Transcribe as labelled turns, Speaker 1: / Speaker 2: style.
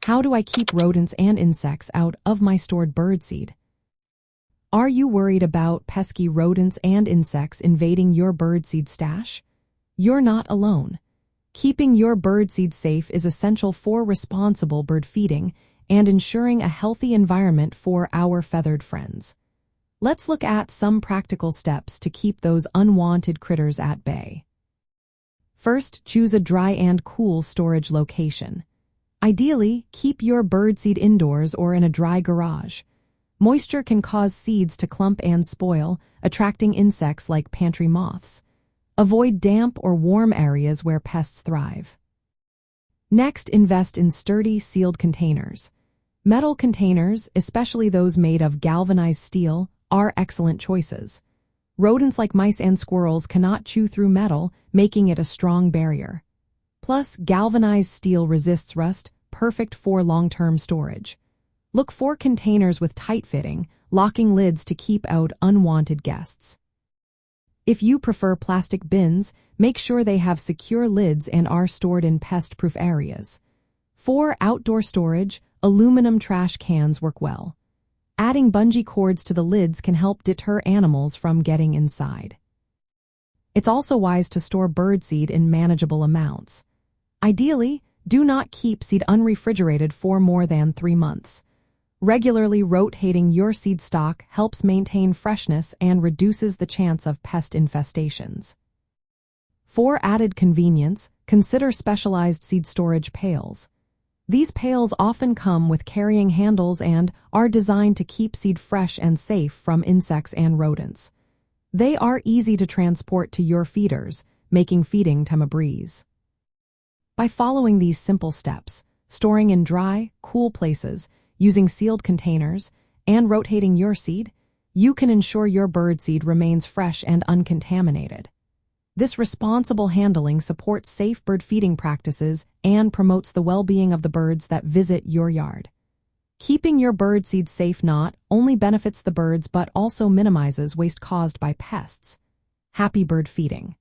Speaker 1: How do I keep rodents and insects out of my stored birdseed? Are you worried about pesky rodents and insects invading your birdseed stash? You're not alone. Keeping your birdseed safe is essential for responsible bird feeding and ensuring a healthy environment for our feathered friends. Let's look at some practical steps to keep those unwanted critters at bay. First, choose a dry and cool storage location. Ideally, keep your birdseed indoors or in a dry garage. Moisture can cause seeds to clump and spoil, attracting insects like pantry moths. Avoid damp or warm areas where pests thrive. Next, invest in sturdy, sealed containers. Metal containers, especially those made of galvanized steel, are excellent choices. Rodents like mice and squirrels cannot chew through metal, making it a strong barrier. Plus, galvanized steel resists rust, perfect for long-term storage. Look for containers with tight fitting, locking lids to keep out unwanted guests. If you prefer plastic bins, make sure they have secure lids and are stored in pest-proof areas. For outdoor storage, aluminum trash cans work well. Adding bungee cords to the lids can help deter animals from getting inside. It's also wise to store birdseed in manageable amounts. Ideally, do not keep seed unrefrigerated for more than 3 months. Regularly rotating your seed stock helps maintain freshness and reduces the chance of pest infestations. For added convenience, consider specialized seed storage pails. These pails often come with carrying handles and are designed to keep seed fresh and safe from insects and rodents. They are easy to transport to your feeders, making feeding a breeze. By following these simple steps, storing in dry, cool places, using sealed containers, and rotating your seed, you can ensure your birdseed remains fresh and uncontaminated. This responsible handling supports safe bird feeding practices and promotes the well-being of the birds that visit your yard. Keeping your birdseed safe not only benefits the birds but also minimizes waste caused by pests. Happy bird feeding!